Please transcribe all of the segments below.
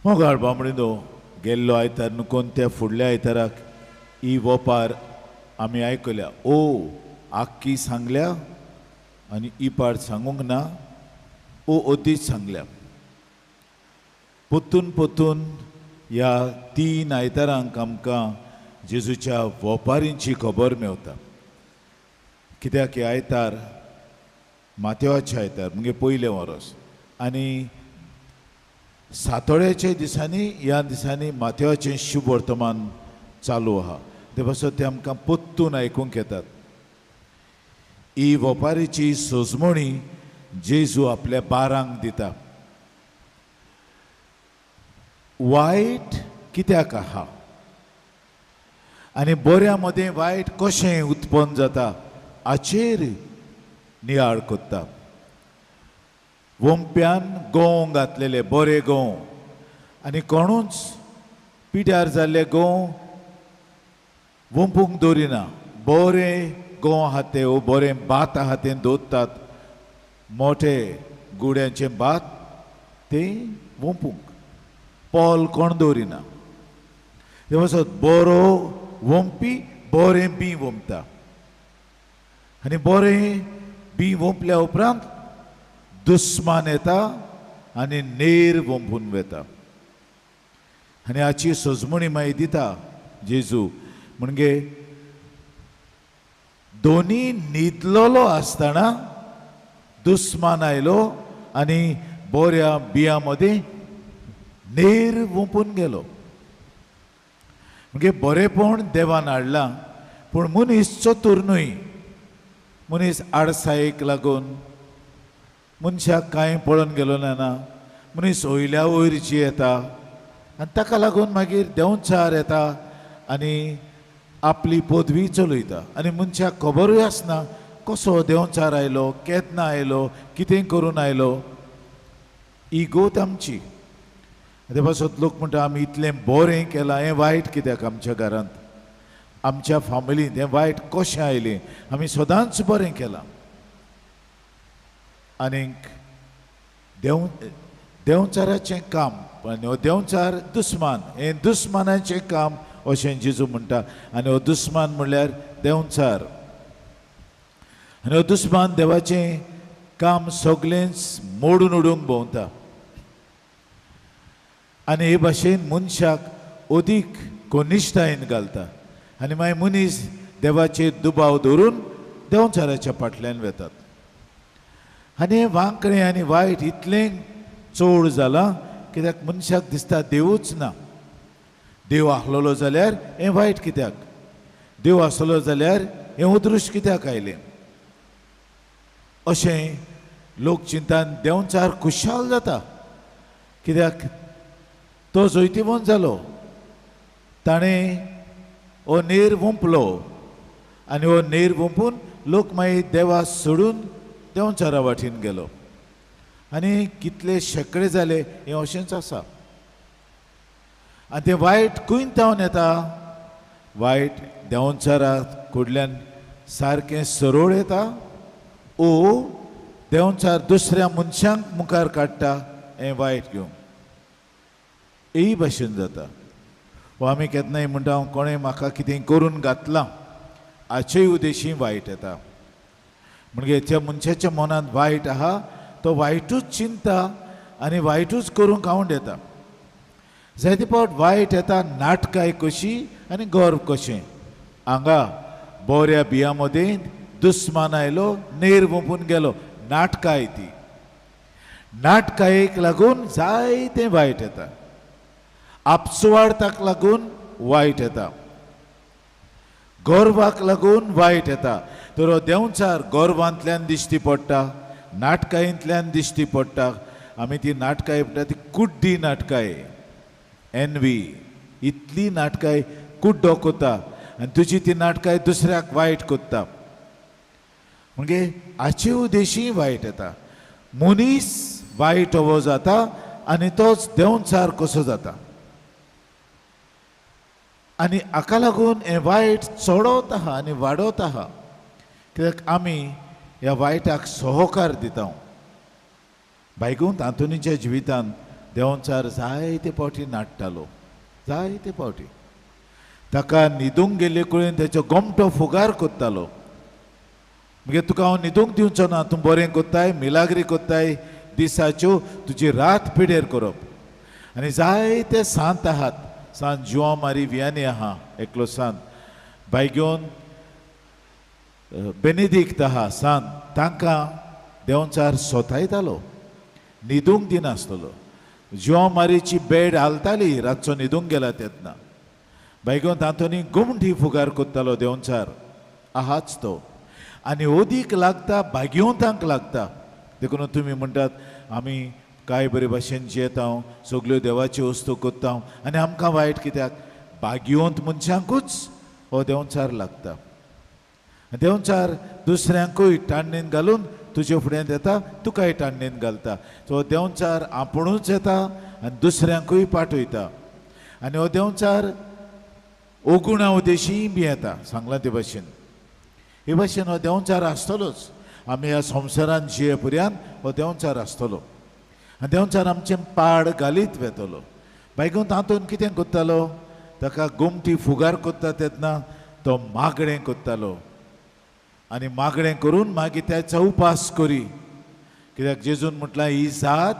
मोगाळ बामणिनो गेल्लो आयतार न्हू कोणत्या फुडल्या आयताराक ही वोपार आमी आयकल्या ओ आख्खी सांगल्या आनी ही पाड सांगूंक ना ओ ओदीच सांगल्या पोत्तून पोत्तून ह्या 3 आयतारांक आमकां जेजूच्या वोपारींची खबर मेवता कित्याक हे आयतार माथेवाचे आयतार म्हणजे पयलें वरोस आनी सातोड्याच्या दिसांनी ह्या दिसांनी माथेवाचें शुभ वर्तमान चालू आहा ते पासून ते आमकां पोत्तून आयकूंक येतात ही वोपारीची सोजमणी जेजू आपल्या बारांक दिता वायट कित्याक आहा आनी बऱ्या मदें वायट कशें उत्पन्न जाता हाचेर नियाळ कोत्ता वोंप्यान गोव घातलेले बरे गोव आनी कोणूच पिड्यार जाल्ले गोव वोंपूंक दवरिना बरे गोव आहा ते वो बरें भात आहा तें दवरतात मोठे गुड्यांचें भात तें वोंपूंक पोल कोण दवरिना ते पासत बरो वोंपी बरें बी वोंपता आनी बरें बी वोंपल्या उपरांत दुस्मान येता आनी नेर वोंपून वेता आनी हाची सोजमणी मागीर दिता जेजू म्हणजे दोनी न्हिदलोलो आसतना दुस्मान आयलो आनी बऱ्या बियां मदें नेर वोंपून गेलो म्हणजे बरेपण देवान हाडलां पूण मनीस चतूर न्हय मनीस आडसायेक लागून मनशाक कांय पळोवन गेलो ना मनीस वयल्या वयरची येता आनी ताका लागून मागीर देंवचार येता आनी आपली पदवी चलयता आनी मनशाक खबरूय आसना कसो देंवचार आयलो केन्ना आयलो कितें करून आयलो ही गोत आमची ते पासत लोक म्हणटा आमी इतलें बरें केलां हें वायट कित्याक आमच्या घरांत आमच्या फॅमिलींत हें वायट कशें आयलें आमी सदांच बरें केलां आनीक देंवचाराचें काम आनी हो देंवचार दुस्मान हें दुस्मानाचें काम अशें जेजू म्हणटा आनी हो दुस्मान म्हणल्यार देंवचार आनी हो दुस्मान देवाचें काम सगळेंच मोडून उडोवंक भोंवता आनी हे भाशेन मनशाक अदीक कोनिश्टायेन घालता आनी मागीर मनीस देवाचेर दुबाव दवरून देंवचाराच्या फाटल्यान वेतात आनी हें वांकडें आनी वायट इतलें चड जालां कित्याक मनशाक दिसता देवूच ना देव आसलोलो जाल्यार हें वायट कित्याक देव आसलो जाल्यार हें उदृश्ट कित्याक आयलें अशें लोक चिंतान देंवचार खुशाल जाता कित्याक तो जैतिवंत जालो ताणें हो नेर वोंपलो आनी हो नेर वोंपून लोक मागीर देवा सोडून देंवचारा वाटेन गेलो आनी कितले शेकडे जाले हें अशेंच आसा आनी तें वायट कुयंतावन येता वायट देंवचारा कडल्यान सारकें सरळ येता ओ देंवचार दुसऱ्या मनशांक मुखार काडटा हें वायट घेवन ही भाशेन जाता वा आमी केन्नाय म्हणटा कोणें म्हाका कितें करून घातलां हाचेय उद्देशी वायट येता म्हणजे त्या मनशाच्या मनांत वायट आहा तो वायटूच चिंता आनी वायटूच करूंक आवंड येता जायते फावट वायट येता नाटकाय कशी आनी गर्व कशें हांगा बऱ्या बियां मदें दुस्मान आयलो नेर वोंपून गेलो नाटकाय ती नाटकायेक लागून जायतें वायट येता आपसुवाडताक लागून वायट येता गर्वाक लागून वायट येता तर हो देंवचार गर्वांतल्यान दिश्टी पडटा नाटकायेंतल्यान दिश्टी पडटा आमी ती नाटकाय म्हणटा ती कुड्डी नाटकाय एनवी इतली नाटकाय कुड्डो कोत्ता आनी तुजी ती नाटकाय दुसऱ्याक वायट कोत्ता म्हणजे हाचे उद्देशी वायट येता मनीस वायट हो जाता आनी तोच देंवचार कसो जाता आनी हाका लागून हें वायट चडोत आहा आनी वाडत आहा कित्याक आमी ह्या वायटाक सहकार दिता बायकूंत हातुनीच्या जिवितांत देंवचार जायते फावटी नाडटालो, जायते फावटी ताका न्हिदूंक गेल्ले कडेन तेचो गोमटो फुगार कोत्तालो. म्हणजे तुका हांव न्हिदूंक दिवचो ना, तूं बरें कोत्ताय, मिलाग्री कोत्ताय दिसाच्यो, तुजी रात पिडेर करप. आनी जायते सांत आहात, सांत जुआंव मारी वियानी आहा एकलो सांत, बायग्योन बेनेडिक्ट आहा सांत, तांकां देंवचार सोतायतालो, न्हिदूंक दिनासतलो. जुआंव मारीची बेड हालताली रातचो न्हिदूंक गेला तेन्ना. बायग्योन तातूंनी गुमठी फुगार कोत्तालो देंवचार, आहाच तो. आनी ओदीक लागता भाग्योवंतांक लागता. देखून तुमी म्हणटात आमी काय बरे भाशेन जियेता, सगल्यो देवाच्यो वस्तू कोत्ता आनी आमकां वायट कित्याक? भाग्यवंत मनशांकूच हो देंवचार लागता. देंवचार दुसऱ्यांकूय टाणणेन घालून तुजे फुड्यान येता, तुकाय टाणणेन घालता. सो देंवचार आपुणूच येता आनी दुसऱ्यांकूय पाठयता. आनी हो देंवचार ओगुणा उदेशी बी येता, सांगलां ते भाशेन. हे भाशेन हो देंवचार आसतलोच. आमी ह्या संवसारान जिये पर्यंत हो देंवचार आसतलो. आनी देंवचार आमचें पाड घालीत वेतलो. बायगून तातूंत कितें कोत्तालो? ताका गुमटी फुगार कोत्ता तेन्ना तो मागणें कोत्तालो. आनी मागणें करून मागीर त्याचा उपास करी. कित्याक जेजून म्हटलां ही जात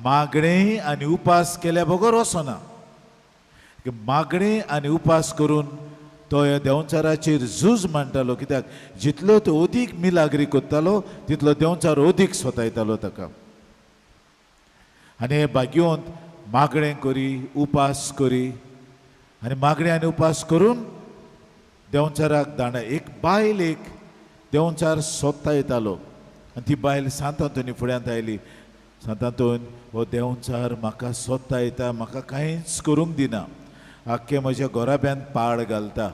मागणें आनी उपास केल्या बगर वचना. मागणें आनी उपास करून तो ह्या देंवचाराचेर झूज मांडटालो. कित्याक जितलो तो ओदीक मिलाग्री कोत्तालो तितलो देंवचार ओदीक सोतायतालो ताका. आनी हे भाग्यवंत मागणें करी, उपास करी आनी मागणें आनी उपास करून देंवचाराक धाडा. एक बायल एक देंवचार सोदता येतालो आनी ती बायल सांत आंतोनी फुड्यांत आयली. सांत आंतोन, हो देंवचार म्हाका सोदता येता, म्हाका कांयच करूंक दिना, आख्खे म्हज्या गोराब्यान पाड घालता.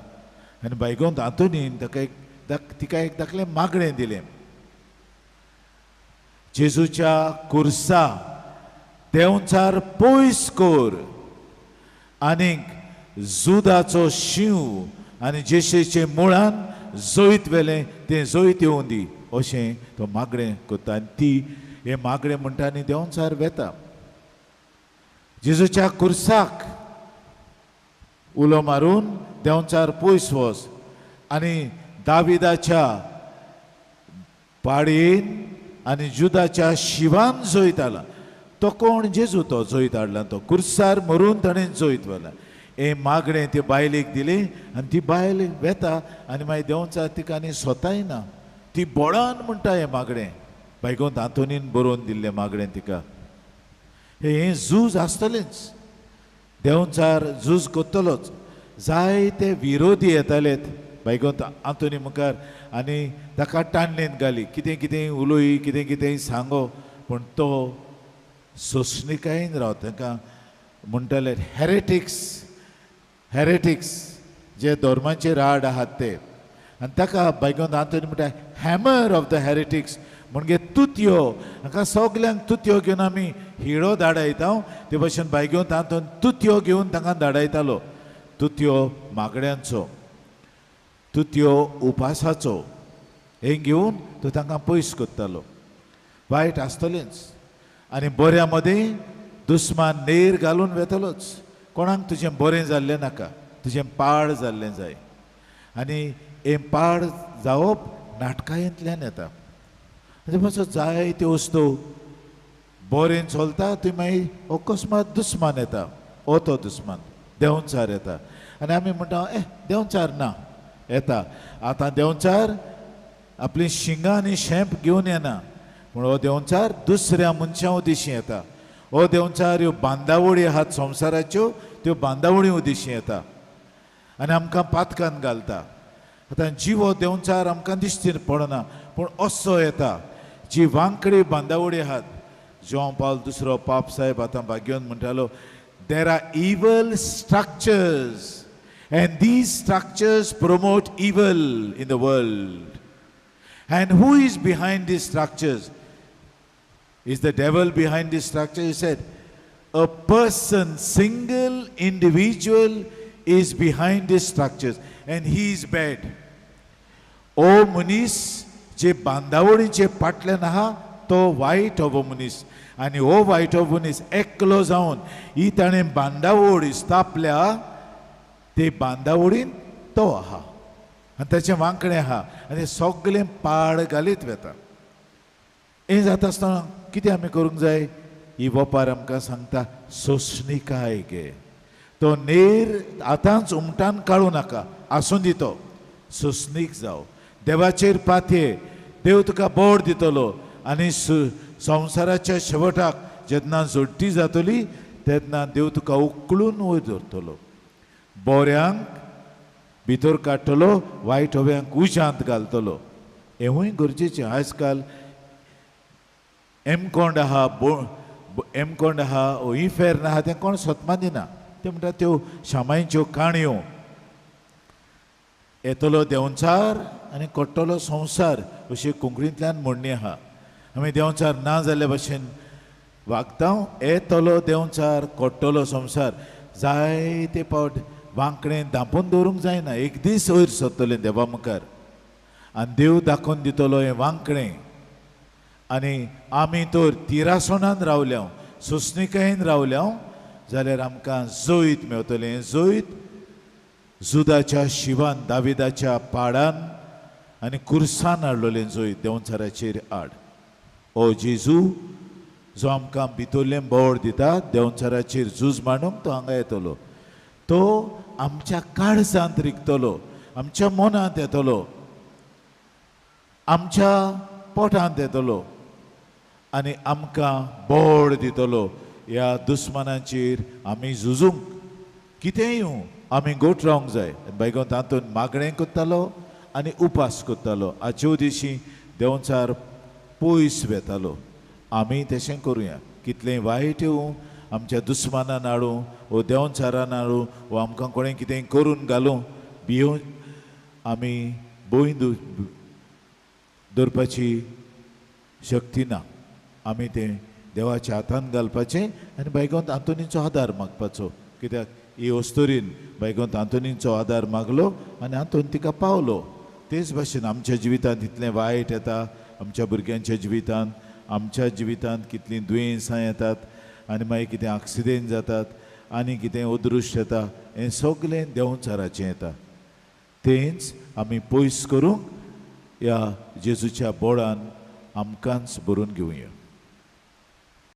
आनी बायगोंत आंतोनीन तिका एक धाकलें मागणें दिलें. जेजूच्या कुर्सा देंवचार पयस कोर आनीक जुदाचो शिव आनी जेशेचे मुळान जोयत वेलें तें जोयत येवूं दी, अशें तो मागणें कोत्ता. आनी ती हे मागणें म्हणटा आनी देंवचार वेता. जेजूच्या कुर्साक उलो मारून देंवचार पयस वच. आनी दाविदाच्या पाडयेन आनी जुदाच्या शिवान जोयताला. तो कोण? जेजू तो जोयत हाडला. तो कुर्सार मरून ताणें जोयत व्हेला. हे मागणें ते बायलेक दिलें आनी ती बायल वेता आनी मागीर देंवचार तिका आनी सोतायना. ती बोडान म्हणटा हें मागणें. बायगोंत आंतोनीन बरोवन दिल्लें मागणें तिका. हें झूज आसतलेंच. देंवचार झूज कोत्तलोच. जायते विरोधी येतालेत बायगोंत आंतोनी मुखार आनी ताका टाणणेन घाली. कितें कितें उलोय, कितें कितें सांगो, पूण तो सोंसणिकायेन रावता. ताका म्हणटाले हेरेटिक्स जे धर्माचे राड आहात ते. आनी ताका बायगोंत आंतोनी म्हणटा हॅमर ऑफ द हेरेटिक्स, म्हणजे तुतयो. हाका सगल्यांक तुतयो घेवन आमी हिळो धाडयता. ते भाशेन बायगोंत आंतोन तुतयो घेवन तांकां धाडयतालो. तुतयो मागण्यांचो, तुतयो उपासाचो, हें घेवन तो तांकां पयस कोत्तालो. वायट आसतलेंच. आनी बऱ्या मदें दुस्मान नेर घालून वेतलोच. कोणाक तुजें बरें जाल्लें नाका, तुजें पाड जाल्लें जाय. आनी हें पाड जावप नाटकायेंतल्यान येता. म्हणजे मातसो जायत्यो वस्तू बरें चलता, थंय मागीर अकस्मात दुस्मान येता. हो तो दुस्मान देंवचार येता. आनी आमी म्हणटा देंवचार ना, येता. आतां देंवचार आपली शिंगां आनी शेंप घेवन येना, पूण हो देंवचार दुसऱ्या मनशां उद्देशी येता. हो देंवचार ह्यो बांदावळी आहात संवसाराच्यो, त्यो बांदावळी उद्देशी येता आनी आमकां पातकान घालता. आतां जीव हो देंवचार आमकां दिश्टी पडना, पूण असो येता. जी वांकडी बांदावळी आहात, जॉन पॉल दुसरो पाप साहेब आतां भाग्योन म्हणटालो, there are evil structures and these structures promote evil in the world. And who is behind these structures? Is the devil behind this structure? He said, a person, single individual is behind these structures and he is bad. O मनीस जे बांदावळीचे पाटल्यान आहा तो वायट हो मनीस आनी हो वायट हो मनीस एकलो जावन ही ताणें बांदावळ इस्तापल्या ते बांदावळीन तो आहा आनी ताचें वांकडें आहा आनी सगळें पाड घालीत वेता. हें जाता आसतना कितें आमी करूंक जाय? ही वपार आमकां सांगता सोंसणिकाय घे. तो नेर आतांच उमटान काडूं नाका, आसूं दी तो सोंसणीक जावं. देवाचेर पातये, देव तुका बोड दितलो आनी संवसाराच्या शेवटाक जेन्ना जोडटी जातली तेन्ना देव तुका उखलून वयर धरतलो. बऱ्यांक भितर काडटलो, वायट हव्यांक उशांत घालतलो. हेवूय गरजेचें. आयज काल एमकोंड आहा, एमकोंड आहा, इफेर्न आहा, तें कोण सतमा दिना. ते म्हणटा त्यो शामांच्यो काणयो. येतलो देंवचार आनी कोट्टलो संवसार अशी कोंकणींतल्यान म्हणणी आहा. आमी देंवचार ना जाल्ले भशेन वागता. येतलो देंवचार, कोट्टलो संवसार. जायते फावट वांकडें धांपून दवरूंक जायना. एक दीस वयर सरतलें देवा मुखार आनी देव दाखोवन दितलो हें वांकडें. आनी आमी तर तिरासोणान रावल्या, सोंसणिकायेन रावल्या जाल्यार आमकां जैत मेवतलें. हें जैत जुदाच्या शिवान, दाविदाच्या पाडान आनी कुर्सान हाडलोलें जैत देंवचाराचेर हाड. ओ जेजू जो आमकां भितरलें बोड दिता, देंवचाराचेर झूज मांडूंक तो हांगा येतलो. तो आमच्या काळजांत रिगतलो, आमच्या मनांत येतलो, आमच्या पोटांत येतलो आनी आमकां बोड दितलो. ह्या दुस्मानाचेर आमी झुजूंक कितेंय येवं आमी गोठ रावंक जाय. बैगोन तातूंत मागणें करतालो आनी उपास करतालो. आजच्यो दिशी देंवचार पयस वेतालो. आमी तशें करुया. कितलें वायट येवं आमच्या दुस्मानान हाडूं वो देंवचारान हाडूं वो आमकां कोणें कितें करून घालूं, भियोन आमी बोईन दवरपाची शक्ती ना. आमी तें देवाच्या हातान घालपाचें आनी बैगोंत आंतोनीचो आदार मागपाचो. कित्याक ही वस्तुरीन बैगोंत आंतोनीचो आदार मागलो आनी आंतोन तिका पावलो. तेच भाशेन आमच्या जिवितांत इतलें वायट येता, आमच्या भुरग्यांच्या जिवितांत, आमच्या जिवितांत कितलीं दुयेंसां येतात आनी मागीर कितें एक्सिडेंट जातात आनी कितें अदृश्ट येता. हें सगळें देंवचाराचें येता. तेंच आमी पयस करूंक ह्या जेजूच्या बोडान आमकांच बरोवन घेवया.